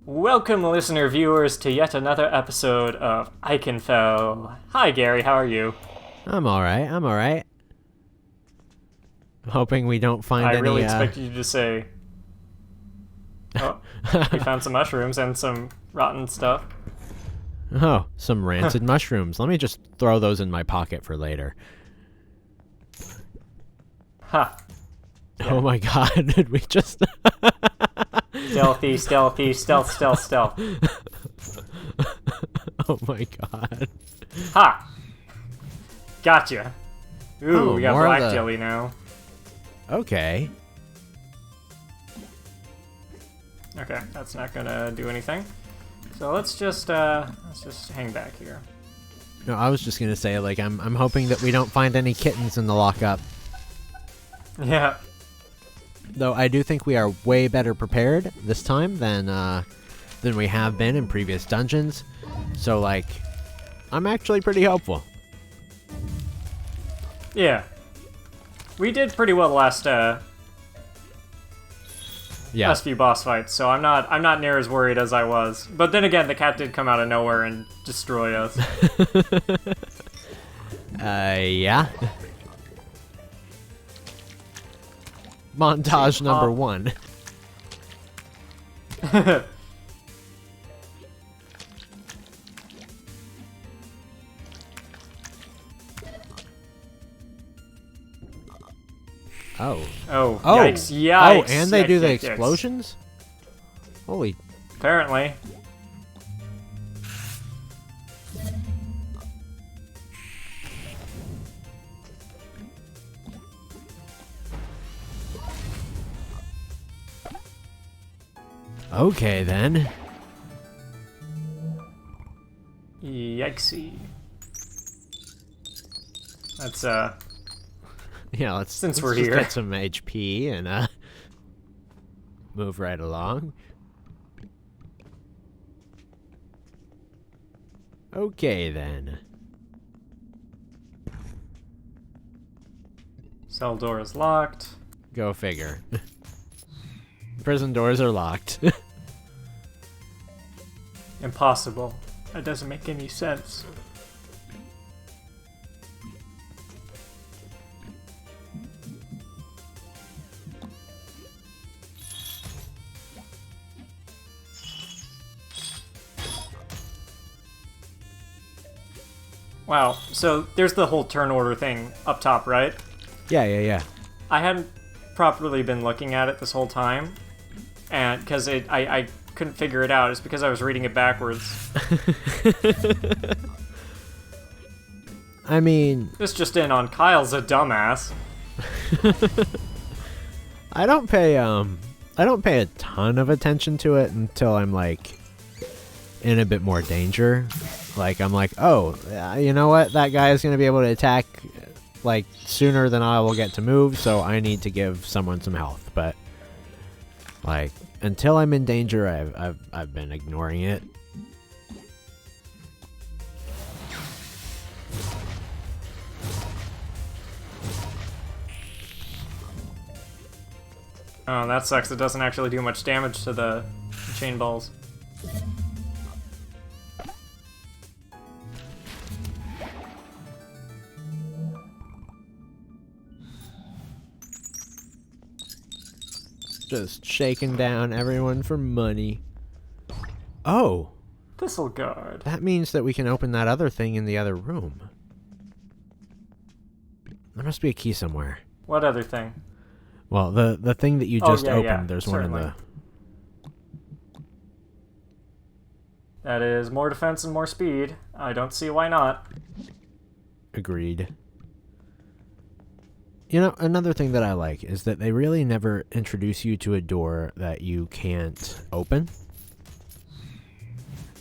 Welcome, listener viewers, to yet another episode of Ikenfell. Hi, Gary. How are you? I'm alright, I'm alright. Hoping we don't find any... I really expected you to say... Oh, we found some mushrooms and some rotten stuff. Oh, some rancid mushrooms. Let me just throw those in my pocket for later. Ha. Yeah. Oh my god, did we just... Stealthy, stealthy, stealth, stealth, stealth. Oh my god. Ha! Gotcha. Ooh, Oh, we got more black of the- jelly now. Okay. Okay, that's not gonna do anything. So let's just hang back here. No, I was just gonna say, like, I'm hoping that we don't find any kittens in the lockup. Yeah. Though I do think we are way better prepared this time than we have been in previous dungeons. So, like, I'm actually pretty hopeful. Yeah. We did pretty well the last few boss fights, so I'm not near as worried as I was. But then again, the cat did come out of nowhere and destroy us. Yeah. Montage number 1. Oh. Oh, yikes, yikes. Oh, and they do the yikes. explosions? Holy... Apparently. Okay, then. Yikesy. That's, Yeah, let's we're just here. get some HP and, move right along. Okay, then. Cell door is locked. Go figure. Prison doors are locked. Impossible. That doesn't make any sense. Wow, so there's the whole turn order thing up top, right? Yeah. I hadn't properly been looking at it this whole time, and because I couldn't figure it out. It's because I was reading it backwards. I mean... This just in on Kyle's a dumbass. I don't pay a ton of attention to it until I'm, like, in a bit more danger. Like, I'm like, oh, you know what? That guy is going to be able to attack, like, sooner than I will get to move, so I need to give someone some health. But, like, until I'm in danger, I've been ignoring it. Oh, that sucks. It doesn't actually do much damage to the chain balls. Just shaking down everyone for money. Oh! This'll guard. That means that we can open that other thing in the other room. There must be a key somewhere. What other thing? Well, the thing that you just opened, yeah, there's certainly. one in the... That is more defense and more speed. I don't see why not. Agreed. You know, another thing that I like is that they really never introduce you to a door that you can't open.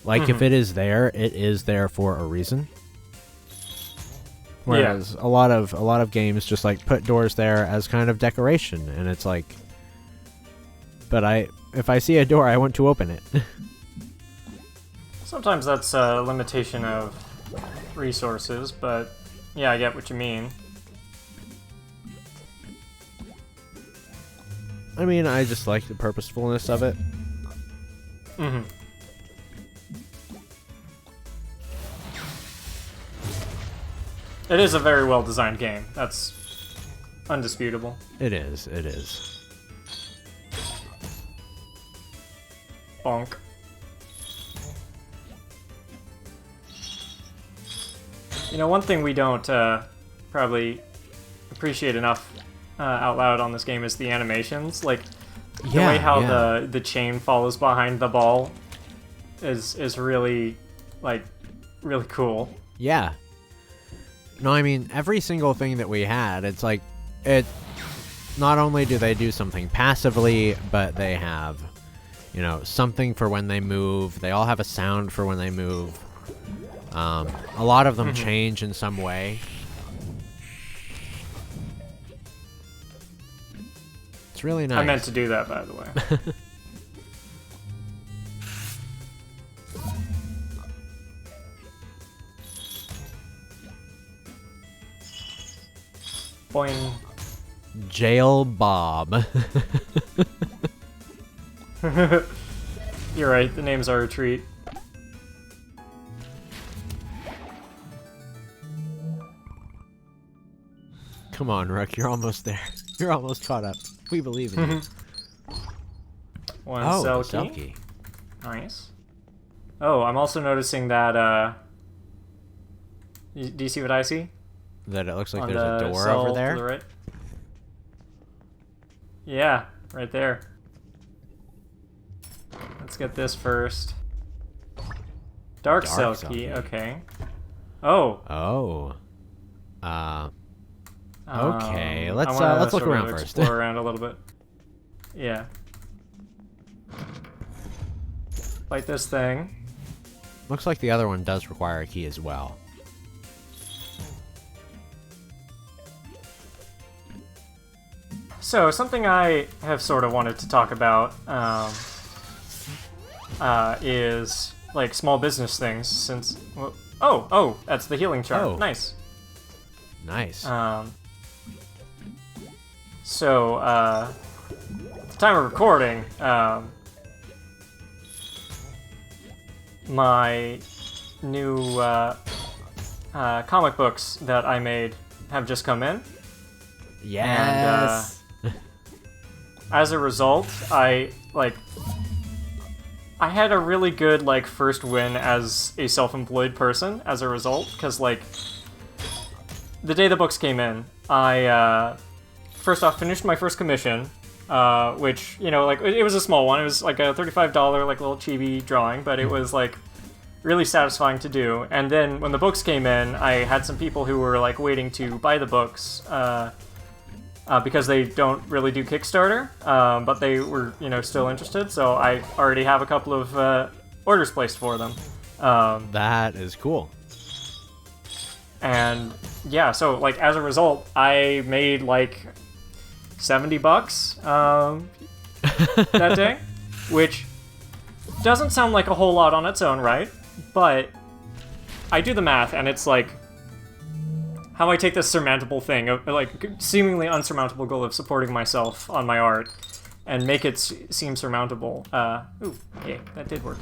Like, if it is there for a reason. Whereas a lot of games just like put doors there as kind of decoration, and it's like, but if I see a door, I want to open it. Sometimes that's a limitation of resources, but yeah, I get what you mean. I mean, I just like the purposefulness of it. Mm-hmm. It is a very well-designed game. That's undisputable. It is. It is. Bonk. You know, one thing we don't probably appreciate enough out loud on this game is the animations. Like, the way how the chain follows behind the ball is really, like, really cool. Yeah. No, I mean, every single thing that we had, it's like, it, not only do they do something passively, but they have, you know, something for when they move. They all have a sound for when they move. A lot of them change in some way. It's really nice. I meant to do that, by the way. Boing. Jail Bob. You're right, the names are a treat. Come on, Rook, you're almost there. You're almost caught up. We believe in you. One cell key. Selkie. Nice. Oh, I'm also noticing that, do you see what I see? That it looks like On there's a the door cell over to there. the right. Yeah, right there. Let's get this first. Dark cell key, okay. Oh. Oh. Okay, let's I look sort around of first. Explore around a little bit. Yeah. Light this thing. Looks like the other one does require a key as well. So, something I have sort of wanted to talk about is, like, small business things, since... Well, oh, that's the healing charm. Oh. Nice. Nice. So, at the time of recording, my new comic books that I made have just come in. Yes. And as a result, I had a really good, like, first win as a self-employed person as a result, because, like, the day the books came in, I, first off, finished my first commission, which, you know, like, it was a small one. It was, like, a $35, like, little chibi drawing, but it was, like, really satisfying to do. And then when the books came in, I had some people who were, like, waiting to buy the books, because they don't really do Kickstarter, but they were, you know, still interested, so I already have a couple of orders placed for them. That is cool. And yeah, so, like, as a result, I made, like, $70 that day, which doesn't sound like a whole lot on its own, right? But I do the math, and it's like, how I take this surmountable thing, like, seemingly unsurmountable goal of supporting myself on my art, and make it seem surmountable. Ooh, okay, that did work.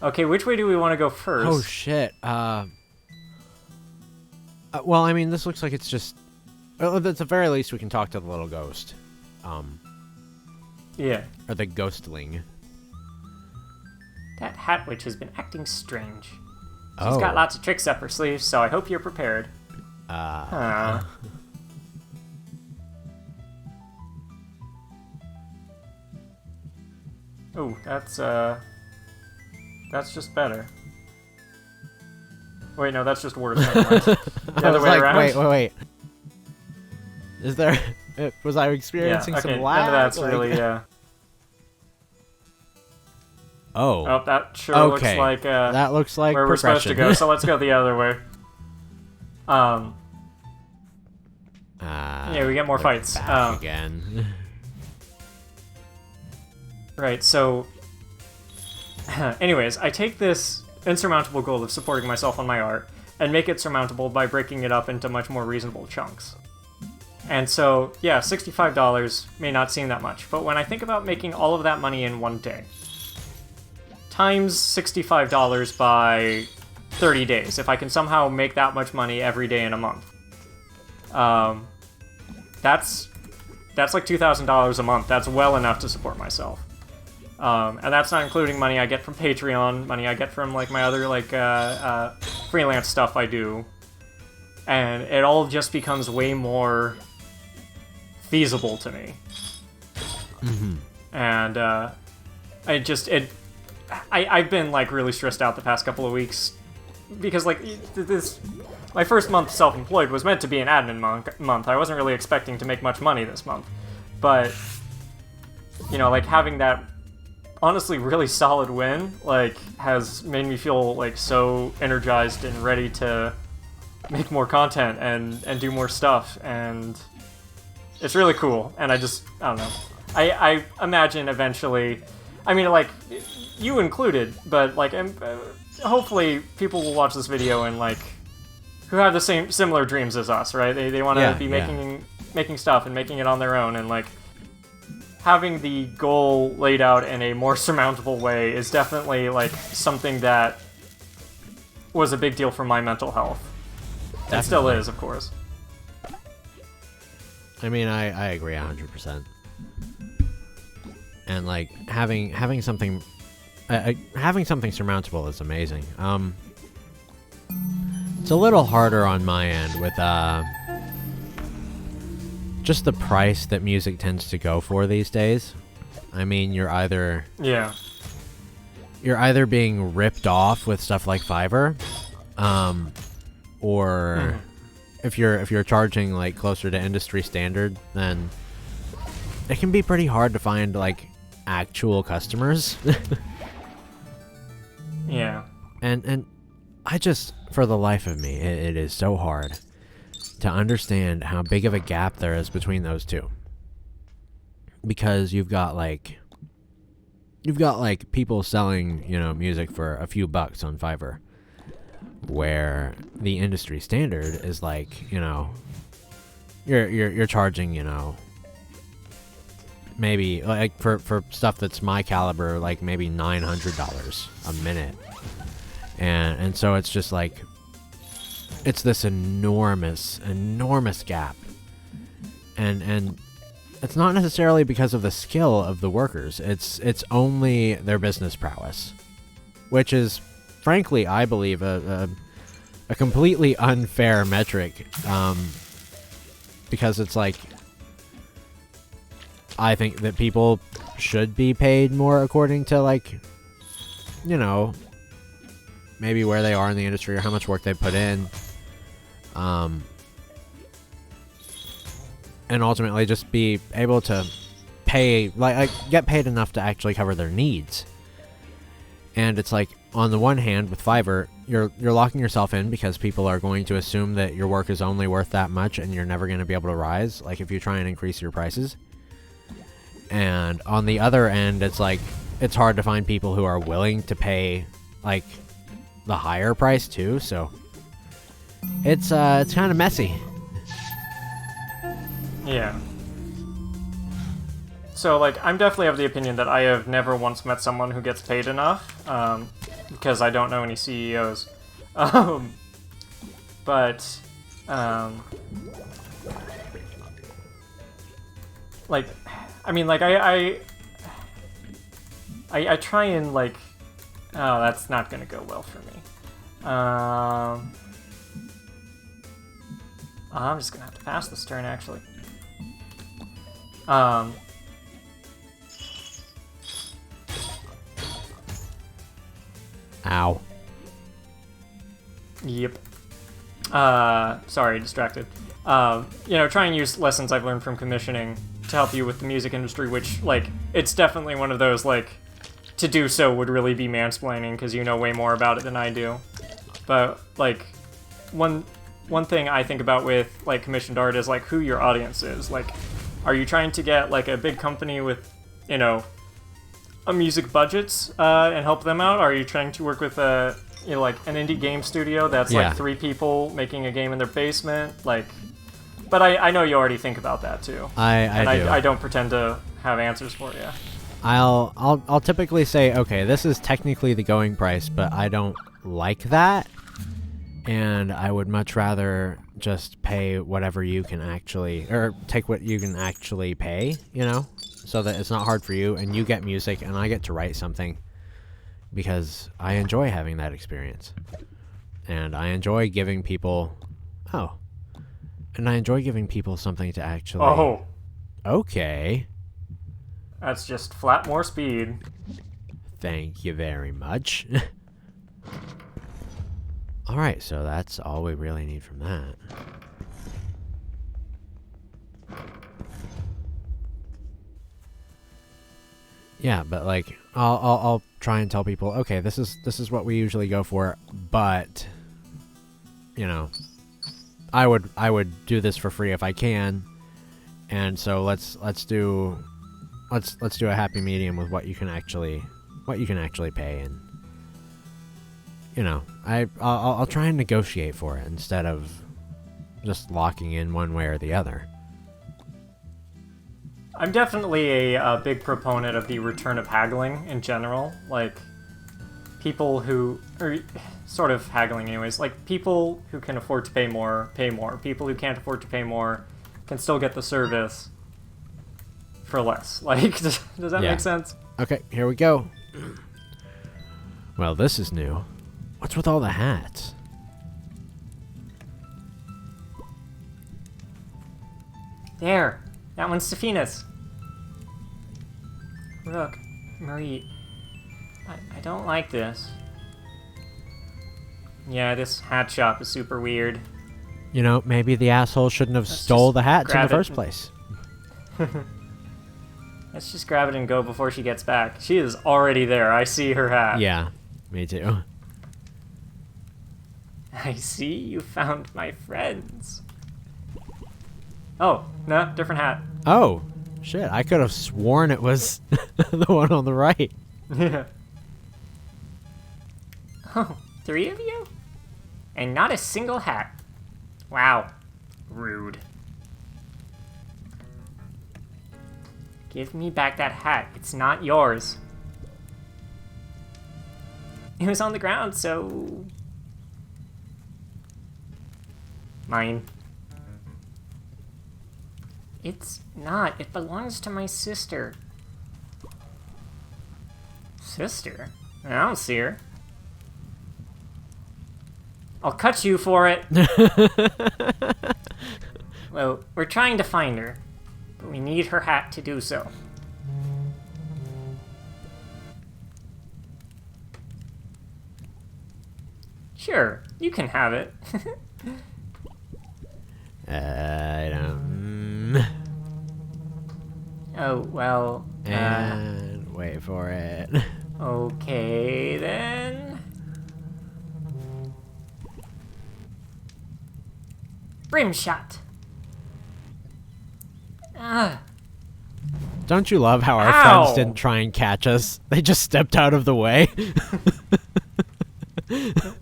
Okay, which way do we want to go first? Oh shit. Well, I mean, this looks like it's just. Well, at the very least, we can talk to the little ghost. Yeah. Or the ghostling. That hat witch has been acting strange. She's got lots of tricks up her sleeve, so I hope you're prepared. Oh, that's just better. Wait, no, that's just worse. Never mind. The other way around. Wait. Is there... Was I experiencing some lag? None of that's really, Oh, that sure looks like, that looks like where we're supposed to go, so let's go the other way. Yeah, we get more fights. Again. Right, so... Anyways, I take this insurmountable goal of supporting myself on my art, and make it surmountable by breaking it up into much more reasonable chunks. And so, yeah, $65 may not seem that much, but when I think about making all of that money in one day, times $65 by 30 days, if I can somehow make that much money every day in a month, that's like $2,000 a month. That's well enough to support myself. And that's not including money I get from Patreon, money I get from like my other like freelance stuff I do, and it all just becomes way more feasible to me. Mm-hmm. And I've been like really stressed out the past couple of weeks because like my first month self-employed was meant to be an admin month. I wasn't really expecting to make much money this month, but you know, like having that honestly really solid win like has made me feel like so energized and ready to make more content and do more stuff, and it's really cool. And I don't know, I imagine eventually, I mean, like you included, but like hopefully people will watch this video and like who have the similar dreams as us, right? They want to be making stuff and making it on their own, and like having the goal laid out in a more surmountable way is definitely like something that was a big deal for my mental health. It still is, of course. I mean, I agree 100%. And like having something surmountable is amazing. It's a little harder on my end with just the price that music tends to go for these days. I mean, you're either being ripped off with stuff like Fiverr, or if you're charging like closer to industry standard, then it can be pretty hard to find like actual customers. Yeah. And I just, for the life of me, it is so hard to understand how big of a gap there is between those two. Because you've got like people selling, you know, music for a few bucks on Fiverr, where the industry standard is like, you know, you're charging, you know, maybe like for stuff that's my caliber, like maybe $900 a minute. And so it's just like, it's this enormous gap. And it's not necessarily because of the skill of the workers. It's only their business prowess, which is, frankly, I believe, a completely unfair metric. Because it's like, I think that people should be paid more according to, like, you know, maybe where they are in the industry or how much work they put in. And ultimately just be able to pay, like get paid enough to actually cover their needs. And it's like, on the one hand, with Fiverr, you're locking yourself in because people are going to assume that your work is only worth that much and you're never going to be able to rise, like if you try and increase your prices. And on the other end, it's like, it's hard to find people who are willing to pay like the higher price too, so it's kind of messy. Yeah. So, like, I'm definitely of the opinion that I have never once met someone who gets paid enough, because I don't know any CEOs. But, like, I mean, like, I try and, like, oh, that's not gonna go well for me. I'm just gonna have to pass this turn, actually. Ow. Yep. Sorry, distracted. You know, try and use lessons I've learned from commissioning to help you with the music industry, which, like, it's definitely one of those, like, to do so would really be mansplaining, because you know way more about it than I do. But, like, one thing I think about with, like, commissioned art is, like, who your audience is. Like, are you trying to get, like, a big company with, you know, a music budgets, and help them out? Are you trying to work with, you know, like, an indie game studio that's, like, 3 people making a game in their basement? Like, But I know you already think about that too. I do. I don't pretend to have answers for you. I'll typically say, okay, this is technically the going price, but I don't like that, and I would much rather just pay whatever you can actually, or take what you can actually pay, you know, so that it's not hard for you, and you get music, and I get to write something, because I enjoy having that experience, and I enjoy giving people, something to actually. Oh, Okay. that's just flat more speed. Thank you very much. Alright, so that's all we really need from that. Yeah, but like I'll try and tell people, okay, this is what we usually go for, but you know, I would do this for free if I can. And so let's do a happy medium with what you can actually pay, and you know, I'll try and negotiate for it instead of just locking in one way or the other. I'm definitely a big proponent of the return of haggling in general. Like, people who, or sort of haggling anyways, like people who can afford to pay more, pay more. People who can't afford to pay more can still get the service for less. Like, does that make sense? Okay, here we go. Well, this is new. What's with all the hats? There! That one's Safina's. Look, Marie. I don't like this. Yeah, this hat shop is super weird. You know, maybe the asshole shouldn't have stole the hats in the first place. Let's just grab it and go before she gets back. She is already there. I see her hat. Yeah, me too. I see you found my friends. Oh, no, different hat. Oh, shit, I could have sworn it was the one on the right. Yeah. Oh, 3 of you? And not a single hat. Wow. Rude. Give me back that hat. It's not yours. It was on the ground, so... Mine. It's not. It belongs to my sister. Sister? I don't see her. I'll cut you for it. Well, we're trying to find her, but we need her hat to do so. Sure, you can have it. I don't... Oh, well... And wait for it. Okay, then... Brim shot. Don't you love how our Ow! friends didn't try and catch us? They just stepped out of the way.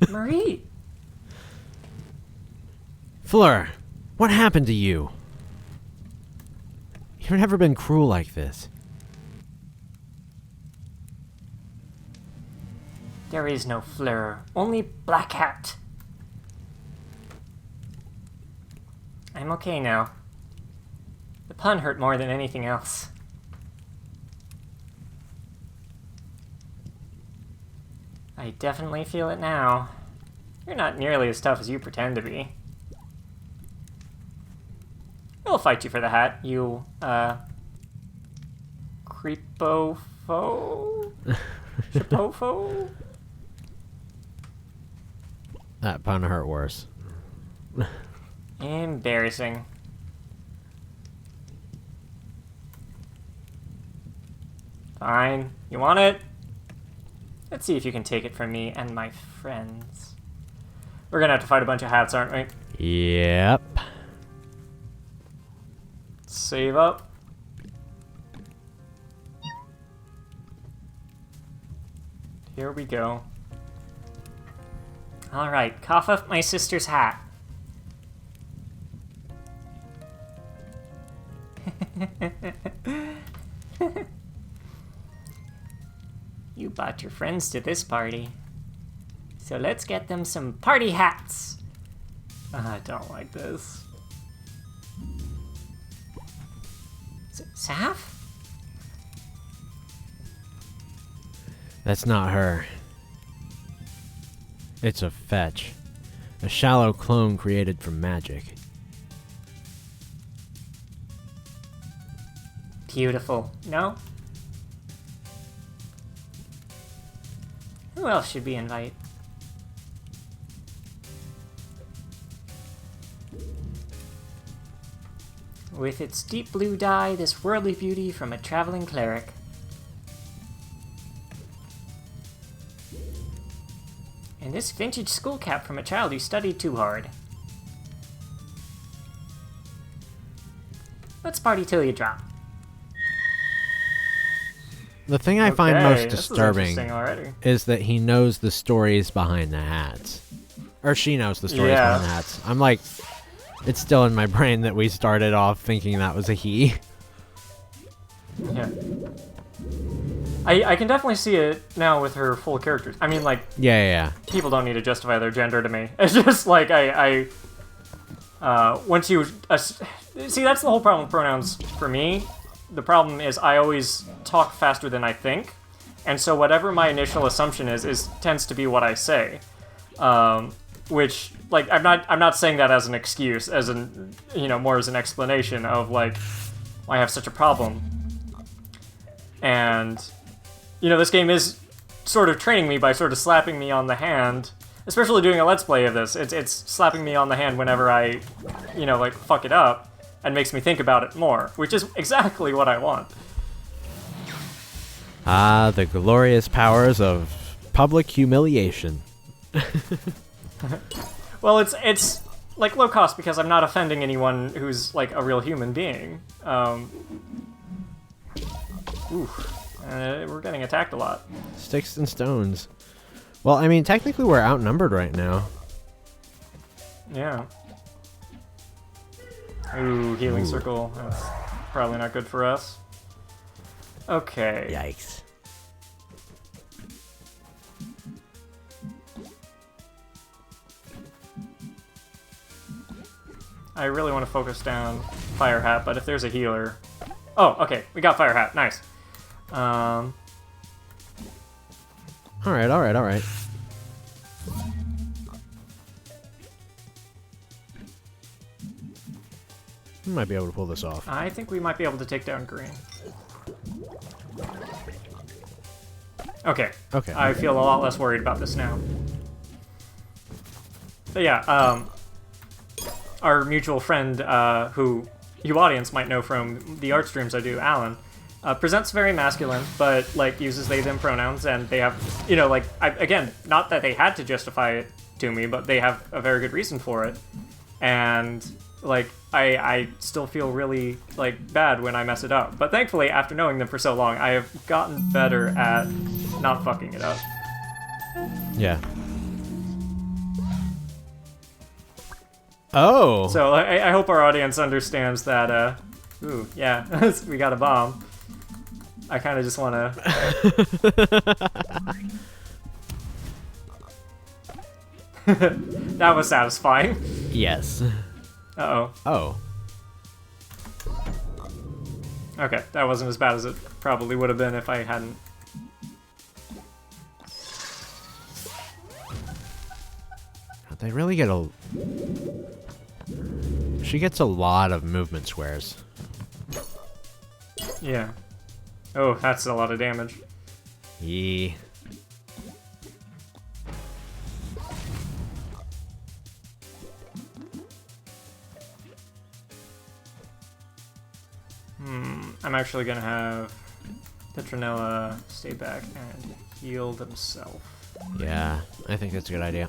Marie! Fleur, what happened to you? You've never been cruel like this. There is no Fleur, only Blackhat. I'm okay now. The pun hurt more than anything else. I definitely feel it now. You're not nearly as tough as you pretend to be. I'll fight you for the hat, you, creepofo? Chipofo? That pun hurt worse. Embarrassing. Fine. You want it? Let's see if you can take it from me and my friends. We're gonna have to fight a bunch of hats, aren't we? Yep. Save up. Here we go. Alright, cough up my sister's hat. You brought your friends to this party. So let's get them some party hats. I don't like this. Saf? That's not her. It's a fetch. A shallow clone created from magic. Beautiful. No? Who else should we invite? With its deep blue dye, this worldly beauty from a traveling cleric. And this vintage school cap from a child who studied too hard. Let's party till you drop. The thing I find most this is disturbing interesting already. is that he knows the stories behind the hats. Or she knows the stories Yeah. behind the hats. I'm like, it's still in my brain that we started off thinking that was a he. Yeah. I can definitely see it now with her full characters. I mean, like, Yeah. people don't need to justify their gender to me. It's just like once you see, that's the whole problem with pronouns for me. The problem is I always talk faster than I think, and so whatever my initial assumption is tends to be what I say. Which, like, I'm not saying that as an excuse, as an, more as an explanation of like why I have such a problem. And this game is sort of training me by sort of slapping me on the hand, especially doing a let's play of this. It's slapping me on the hand whenever I, like, fuck it up, and makes me think about it more, which is exactly what I want. Ah, the glorious powers of public humiliation. Well, it's like low cost because I'm not offending anyone who's like a real human being. We're getting attacked a lot. Sticks and stones. Well, I mean, technically we're outnumbered right now. Yeah. Ooh, healing circle. That's probably not good for us. Okay. Yikes. I really want to focus down Fire Hat, but if there's a healer... Oh, okay. We got Fire Hat. Nice. Alright. We might be able to pull this off. I think we might be able to take down green. Okay. Okay. I feel a lot less worried about this now. But yeah, our mutual friend, who you audience might know from the art streams I do, Alan, presents very masculine, but like uses they them pronouns, and they have, again, not that they had to justify it to me, but they have a very good reason for it, and like I still feel really like bad when I mess it up. But thankfully, after knowing them for so long, I have gotten better at not fucking it up. Yeah. Oh. So I hope our audience understands that. Ooh, yeah, we got a bomb. I kind of just want to. That was satisfying. Yes. Uh-oh. Oh. Okay, that wasn't as bad as it probably would have been if I hadn't. They really get a... She gets a lot of movement squares. Yeah. Oh, that's a lot of damage. Yeah. I'm actually gonna have Petronella stay back and heal themselves. Yeah, I think that's a good idea.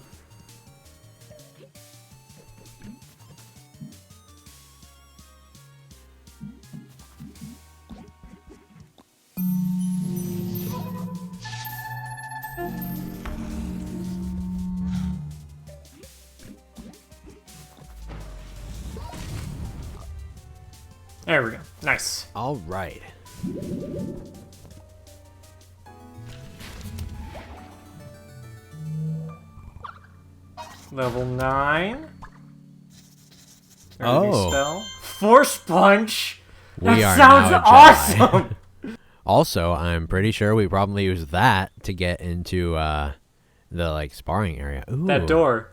There we go. Nice. All right. Level 9. Oh. Spell. Force Punch! We That are sounds now a Jedi. awesome! Also, I'm pretty sure we probably use that to get into the like sparring area. Ooh. That door.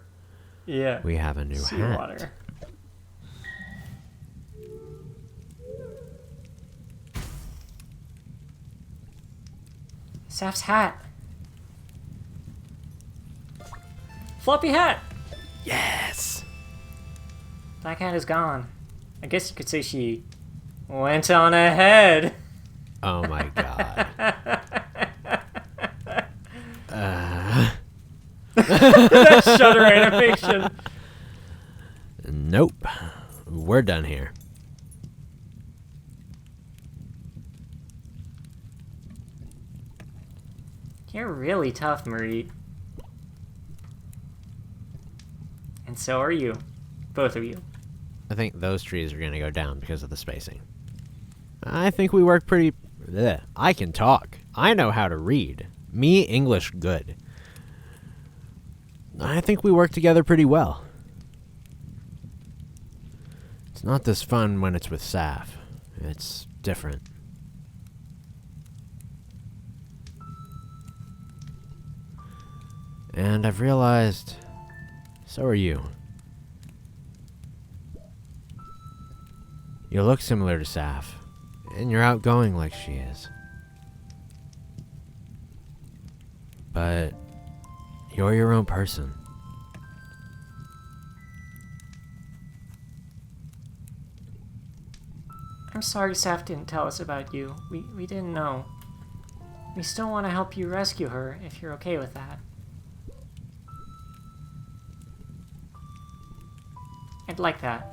Yeah. We have a new hat. Seawater. Saf's hat. Floppy hat! Yes. Blackhat is gone. I guess you could say she went on ahead. Oh my god. That shutter animation. Nope. We're done here. You're really tough, Marie. And so are you. Both of you. I think those trees are going to go down because of the spacing. I think we work pretty... Ugh. I can talk. I know how to read. Me, English, good. I think we work together pretty well. It's not this fun when it's with Saf. It's different. And I've realized... So are you. You look similar to Saf, and you're outgoing like she is. But you're your own person. I'm sorry Saf didn't tell us about you. We didn't know. We still want to help you rescue her, if you're okay with that. I'd like that.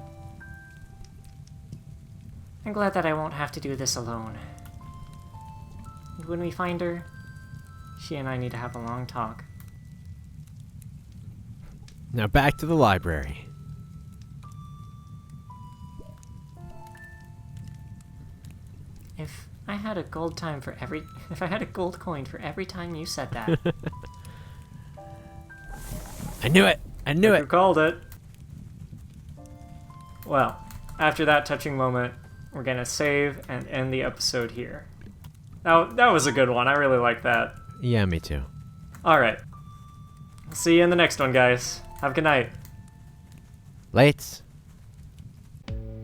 I'm glad that I won't have to do this alone. And when we find her, she and I need to have a long talk. Now back to the library. If I had a gold coin for every time you said that. I knew it! I knew You it! called it. Well, after that touching moment, we're gonna save and end the episode here. That was a good one. I really like that. Yeah, me too. Alright. See you in the next one, guys. Have a good night. Lates.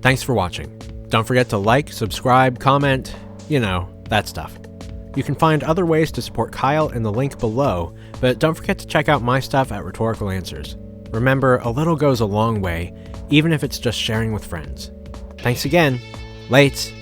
Thanks for watching. Don't forget to like, subscribe, comment, you know, that stuff. You can find other ways to support Kyle in the link below, but don't forget to check out my stuff at Rhetorical Answers. Remember, a little goes a long way, even if it's just sharing with friends. Thanks again. Lates.